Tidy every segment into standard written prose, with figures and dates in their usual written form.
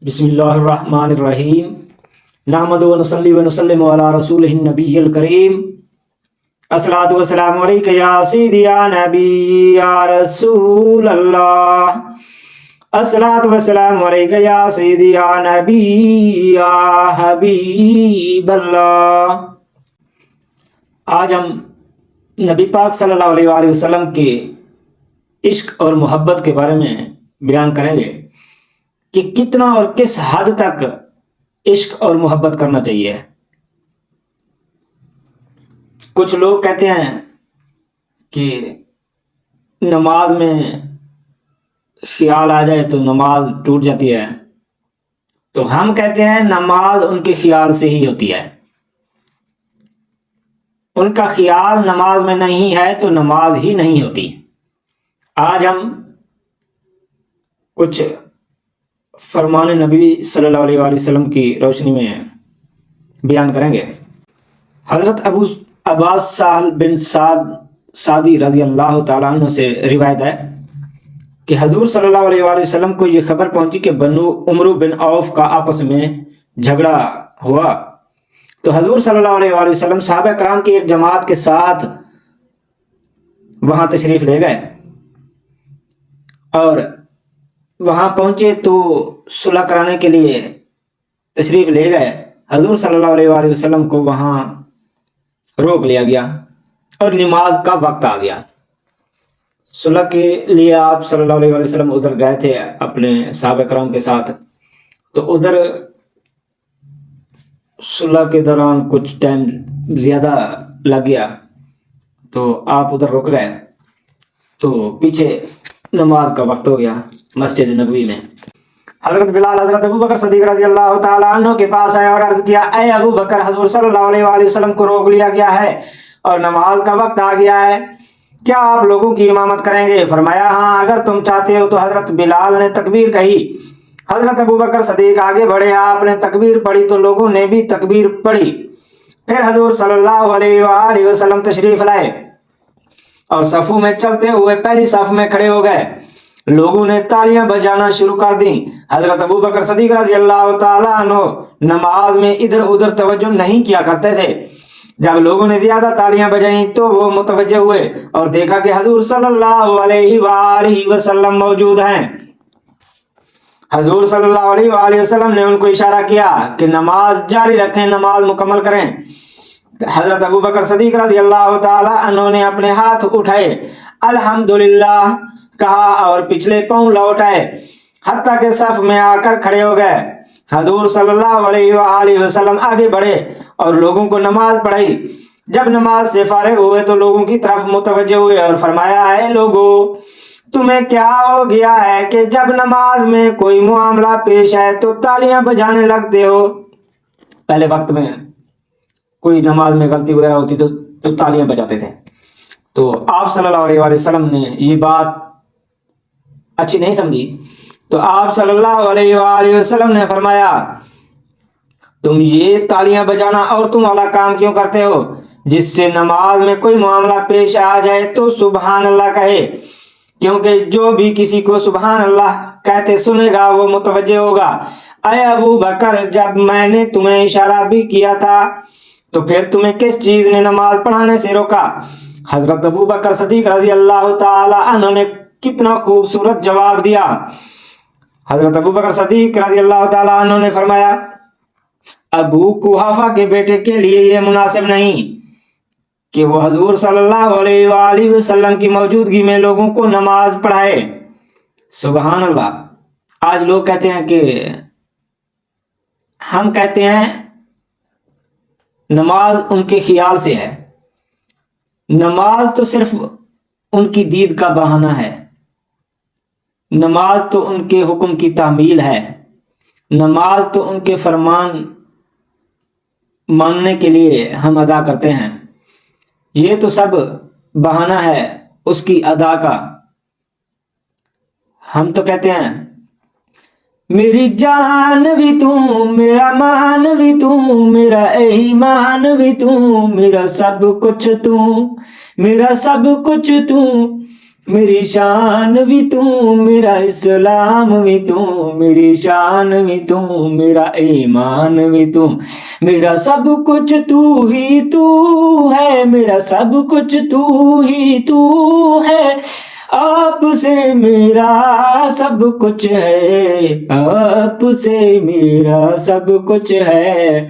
بسم اللہ الرحمن الرحیم نحمد و نصلی و نسلم علی رسولہ النبی الکریم الصلاۃ والسلام علیک یا سیدی یا نبی یا رسول اللہ الصلاۃ والسلام علیک یا سیدی یا نبی یا حبیب اللہ۔ آج ہم نبی پاک صلی اللہ علیہ وآلہ وسلم کے عشق اور محبت کے بارے میں بیان کریں گے کہ کتنا اور کس حد تک عشق اور محبت کرنا چاہیے۔ کچھ لوگ کہتے ہیں کہ نماز میں خیال آ جائے تو نماز ٹوٹ جاتی ہے، تو ہم کہتے ہیں نماز ان کے خیال سے ہی ہوتی ہے۔ ان کا خیال نماز میں نہیں ہے تو نماز ہی نہیں ہوتی۔ آج ہم کچھ فرمان نبی صلی اللہ علیہ وآلہ وسلم کی روشنی میں بیان کریں گے۔ حضرت ابو عباس سہل بن سعدی رضی اللہ تعالیٰ عنہ سے روایت ہے کہ حضور صلی اللہ علیہ وآلہ وسلم کو یہ خبر پہنچی کہ بنو عمرو بن عوف کا آپس میں جھگڑا ہوا، تو حضور صلی اللہ علیہ وآلہ وسلم صحابہ کرام کی ایک جماعت کے ساتھ وہاں تشریف لے گئے اور وہاں پہنچے تو صلح کرانے کے لیے تشریف لے گئے۔ حضور صلی اللہ علیہ وآلہ وسلم کو وہاں روک لیا گیا اور نماز کا وقت آ گیا۔ صلح کے لیے آپ صلی اللہ علیہ وآلہ وسلم ادھر گئے تھے اپنے صحابہ کرام کے ساتھ، تو ادھر صلح کے دوران کچھ ٹائم زیادہ لگ گیا تو آپ ادھر رک گئے، تو پیچھے نماز کا وقت ہو گیا مسجد نبوی میں۔ حضرت بلال حضرت ابو بکر صدیق رضی اللہ تعالیٰ عنہ کے پاس آئے اور عرض کیا، اے ابو بکر، حضور صلی اللہ علیہ وآلہ وسلم کو روک لیا گیا ہے اور نماز کا وقت آ گیا ہے، کیا آپ لوگوں کی امامت کریں گے؟ فرمایا، ہاں اگر تم چاہتے ہو تو۔ حضرت بلال نے تکبیر کہی، حضرت ابو بکر صدیق آگے بڑھے، آپ نے تکبیر پڑھی تو لوگوں نے بھی تکبیر پڑھی۔ پھر حضور صلی اللہ علیہ وآلہ وسلم تشریف لائے اور صفوں میں چلتے ہوئے پہلی صف میں کھڑے ہو گئے۔ لوگوں نے تالیاں بجانا شروع کر دیں۔ حضرت ابو بکر صدیق رضی اللہ تعالیٰ عنہ نماز میں ادھر ادھر توجہ نہیں کیا کرتے تھے۔ جب لوگوں نے زیادہ تالیاں بجائیں تو وہ متوجہ ہوئے اور دیکھا کہ حضور صلی اللہ علیہ وآلہ وسلم موجود ہیں۔ حضور صلی اللہ علیہ وآلہ وسلم نے ان کو اشارہ کیا کہ نماز جاری رکھیں، نماز مکمل کریں۔ حضرت ابو بکر صدیق رضی اللہ تعالی عنہ نے اپنے ہاتھ اٹھائے، الحمدللہ کہا اور پچھلے پاؤں لوٹ آئے، حتیٰ کہ صف میں آ کر کھڑے ہو گئے۔ حضور صلی اللہ علیہ وآلہ وسلم آگے بڑھے اور لوگوں کو نماز پڑھائی۔ جب نماز سے فارغ ہوئے تو لوگوں کی طرف متوجہ ہوئے اور فرمایا، اے لوگو، تمہیں کیا ہو گیا ہے کہ جب نماز میں کوئی معاملہ پیش آئے تو تالیاں بجانے لگتے ہو؟ پہلے وقت میں کوئی نماز میں غلطی وغیرہ ہوتی تو تالیاں بجاتے تھے، تو آپ صلی اللہ علیہ وآلہ وسلم نے یہ بات اچھی نہیں سمجھی، تو آپ صلی اللہ علیہ وآلہ وسلم نے فرمایا، تم یہ تالیاں بجانا اور تم والا کام کیوں کرتے ہو؟ جس سے نماز میں کوئی معاملہ پیش آ جائے تو سبحان اللہ کہے، کیونکہ جو بھی کسی کو سبحان اللہ کہتے سنے گا وہ متوجہ ہوگا۔ اے ابو بکر، جب میں نے تمہیں اشارہ بھی کیا تھا تو پھر تمہیں کس چیز نے نماز پڑھانے سے روکا؟ حضرت ابو بکر صدیق رضی اللہ تعالی عنہ نے کتنا خوبصورت جواب دیا۔ حضرت ابو بکر صدیق رضی اللہ تعالی عنہ نے فرمایا، ابو قحافہ کے بیٹے کے لیے یہ مناسب نہیں کہ وہ حضور صلی اللہ علیہ وآلہ وسلم کی موجودگی میں لوگوں کو نماز پڑھائے۔ سبحان اللہ۔ آج لوگ کہتے ہیں کہ ہم کہتے ہیں نماز ان کے خیال سے ہے۔ نماز تو صرف ان کی دید کا بہانہ ہے، نماز تو ان کے حکم کی تعمیل ہے، نماز تو ان کے فرمان ماننے کے لیے ہم ادا کرتے ہیں، یہ تو سب بہانہ ہے اس کی ادا کا۔ ہم تو کہتے ہیں میری جان بھی تو، میرا مان بھی تو، میرا ایمان بھی تو، میرا سب کچھ تو، میرا سب کچھ تو، میری شان بھی تو، میرا اسلام بھی تو، میری شان بھی تو، میرا ایمان بھی تو، میرا سب کچھ تو ہی تو ہے، میرا سب کچھ تو ہی تو ہے، آپ سے میرا سب کچھ ہے، آپ سے میرا سب کچھ ہے،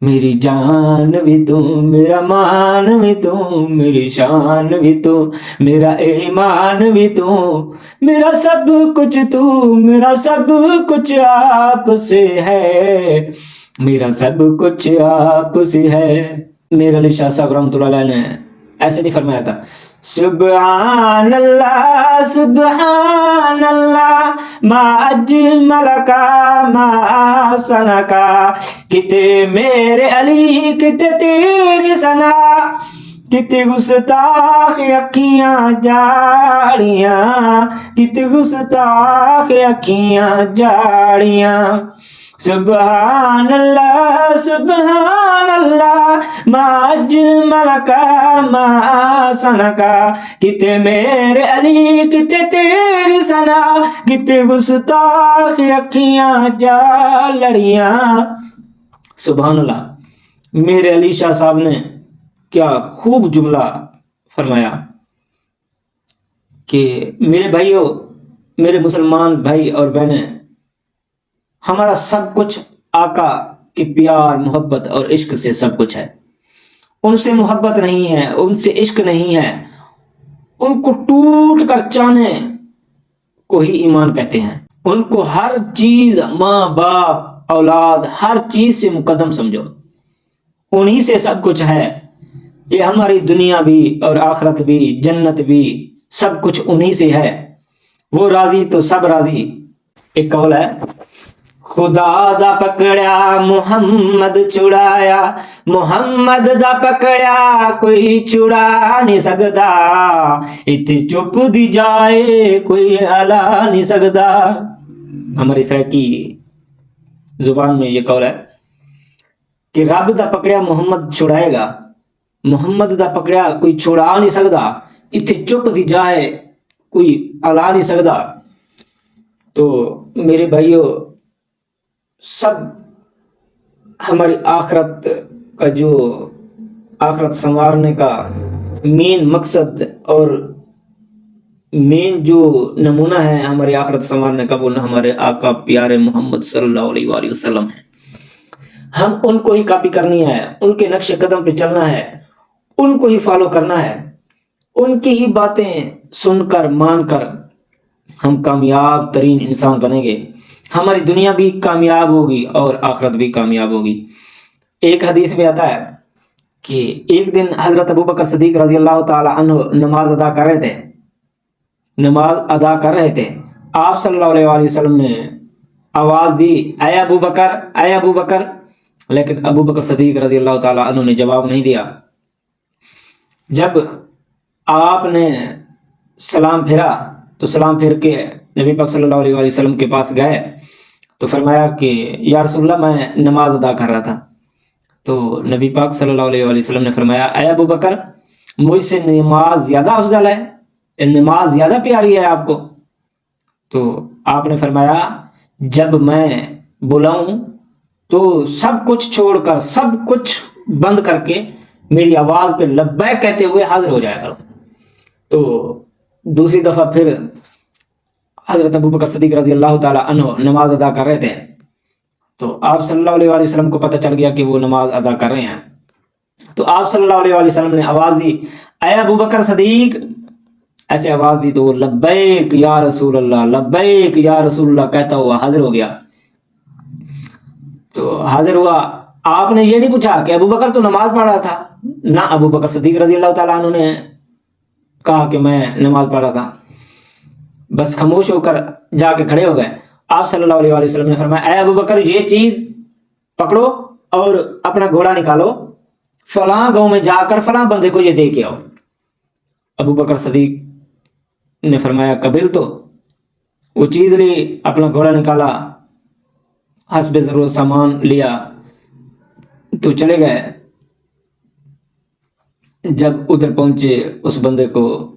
میری جان بھی تو، میرا مان بھی تو، میری شان بھی تو، میرا ایمان بھی تو، میرا سب کچھ تو، میرا سب کچھ آپ سے ہے، میرا سب کچھ آپ سے ہے۔ میرے علی شاہ صاحب رحمۃ اللہ علیہ نے ایسے نہیں فرمایا تھا، سبحان اللہ سبحان اللہ ما اجمل کا ما احسن کا، کتے میرے علی کتے تیری ثنا، کتے گستاخ اکھیاں جاڑیاں، کتے گستاخ اکھیاں جاڑیاں، سبحان اللہ ما اجمل کا ما احسن کا، کتے میرے علی کتے تیری ثنا، کتے گستاخ اکھیاں جاڑیاں۔ سبحان اللہ۔ میرے علی شاہ صاحب نے کیا خوب جملہ فرمایا کہ میرے بھائیوں، میرے مسلمان بھائی اور بہنیں، ہمارا سب کچھ آقا کے پیار محبت اور عشق سے سب کچھ ہے۔ ان سے محبت نہیں ہے، ان سے عشق نہیں ہے، ان کو ٹوٹ کر چاہنے کو ہی ایمان کہتے ہیں۔ ان کو ہر چیز، ماں باپ اولاد، ہر چیز سے مقدم سمجھو، انہی سے سب کچھ ہے۔ یہ ہماری دنیا بھی اور آخرت بھی، جنت بھی، سب کچھ انہی سے ہے۔ وہ راضی تو سب راضی۔ ایک قول ہے، خدا دا پکڑیا محمد چھڑایا، محمد دا پکڑیا کوئی چھڑا نہیں سکدا، اتنے چپ دی جائے کوئی ہلا نہیں سکدا۔ ہماری سرائکی زبان میں یہ قول ہے کہ رب دا پکڑیا محمد چھڑائے گا، محمد دا پکڑیا کوئی چھڑا نہیں سکدا، اتنے چپ دی جائے کوئی ہلا نہیں سکدا۔ تو میرے بھائیوں، سب ہماری آخرت کا جو آخرت سنوارنے کا مین مقصد اور مین جو نمونہ ہے ہماری آخرت سنوارنے کا، وہ ہمارے آقا پیارے محمد صلی اللہ علیہ وآلہ وسلم ہے۔ ہم ان کو ہی کاپی کرنی ہے، ان کے نقش قدم پہ چلنا ہے، ان کو ہی فالو کرنا ہے، ان کی ہی باتیں سن کر مان کر ہم کامیاب ترین انسان بنیں گے۔ ہماری دنیا بھی کامیاب ہوگی اور آخرت بھی کامیاب ہوگی۔ ایک حدیث میں آتا ہے کہ ایک دن حضرت ابوبکر صدیق رضی اللہ تعالی عنہ نماز ادا کر رہے تھے۔ آپ صلی اللہ علیہ وآلہ وسلم نے آواز دی، اے ابو بکر، اے ابو بکر، لیکن ابو بکر صدیق رضی اللہ تعالی عنہ نے جواب نہیں دیا۔ جب آپ نے سلام پھیرا تو سلام پھیر کے نبی پاک صلی اللہ علیہ وآلہ وسلم کے پاس گئے تو فرمایا کہ یا رسول اللہ میں نماز ادا کر رہا تھا۔ تو نبی پاک صلی اللہ علیہ وآلہ وسلم نے فرمایا، اے ابو بکر، مجھ سے نماز زیادہ افضل ہے، نماز زیادہ پیاری ہے آپ کو؟ تو آپ نے فرمایا، جب میں بلاؤں تو سب کچھ چھوڑ کر، سب کچھ بند کر کے میری آواز پہ لبیک کہتے ہوئے حاضر ہو جایا کرو۔ تو دوسری دفعہ پھر حضرت ابوبکر صدیق رضی اللہ تعالی عنہ نماز ادا کر رہے تھے، تو آپ صلی اللہ علیہ وآلہ وسلم کو پتہ چل گیا کہ وہ نماز ادا کر رہے ہیں۔ تو آپ صلی اللہ علیہ وآلہ وسلم نے آواز دی، اے ابوبکر صدیق، ایسے آواز دی تو وہ لبیک یا رسول اللہ، لبیک یا رسول اللہ کہتا ہوا حاضر ہو گیا۔ تو حاضر ہوا، آپ نے یہ نہیں پوچھا کہ ابوبکر تو نماز پڑھ رہا تھا، نہ ابوبکر صدیق رضی اللہ تعالیٰ عنہ نے کہا کہ میں نماز پڑھ رہا تھا، بس خاموش ہو کر جا کے کھڑے ہو گئے۔ آپ صلی اللہ علیہ وآلہ وسلم نے فرمایا، اے ابوبکر، یہ چیز پکڑو اور اپنا گھوڑا نکالو، فلاں گاؤں میں جا کر فلاں بندے کو یہ دے کے آؤ۔ ابوبکر صدیق نے فرمایا، قبل تو وہ چیز لی، اپنا گھوڑا نکالا، حسب ضرورت سامان لیا تو چلے گئے۔ جب ادھر پہنچے، اس بندے کو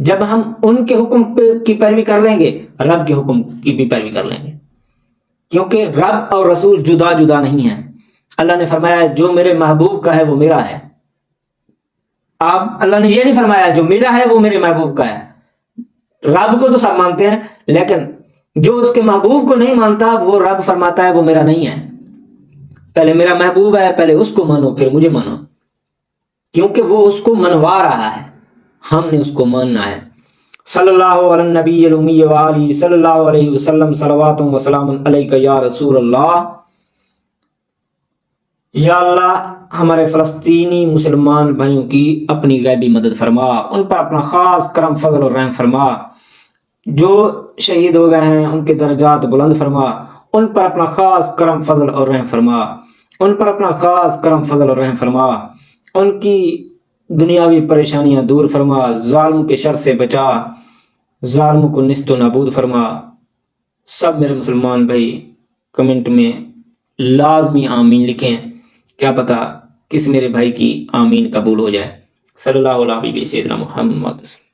جب ہم ان کے حکم کی پیروی کر لیں گے رب کے حکم کی بھی پیروی کر لیں گے، کیونکہ رب اور رسول جدا جدا نہیں ہیں۔ اللہ نے فرمایا جو میرے محبوب کا ہے وہ میرا ہے، اللہ نے یہ نہیں فرمایا جو میرا ہے وہ میرے محبوب کا ہے۔ رب کو تو سب مانتے ہیں، لیکن جو اس کے محبوب کو نہیں مانتا وہ رب فرماتا ہے وہ میرا نہیں ہے۔ پہلے میرا محبوب ہے، پہلے اس کو مانو پھر مجھے مانو، کیونکہ وہ اس کو منوا رہا ہے، ہم نے اس کو ماننا ہے۔ صلی اللہ علی النبی الامی وآلہ صلی اللہ علیہ وسلم صلوات و سلام علیک یا رسول اللہ۔ یا اللہ ہمارے فلسطینی مسلمان بھائیوں کی اپنی غیبی مدد فرما، ان پر اپنا خاص کرم فضل اور رحم فرما، جو شہید ہو گئے ہیں ان کے درجات بلند فرما، ان پر اپنا خاص کرم فضل اور رحم فرما، ان پر اپنا خاص کرم فضل اور رحم فرما، ان کی دنیاوی پریشانیاں دور فرما، ظالموں کے شر سے بچا، ظالموں کو نیست و نابود فرما۔ سب میرے مسلمان بھائی کمنٹ میں لازمی آمین لکھیں، کیا پتہ کس میرے بھائی کی آمین قبول ہو جائے۔ صلی اللہ علیہ وسلم محمد۔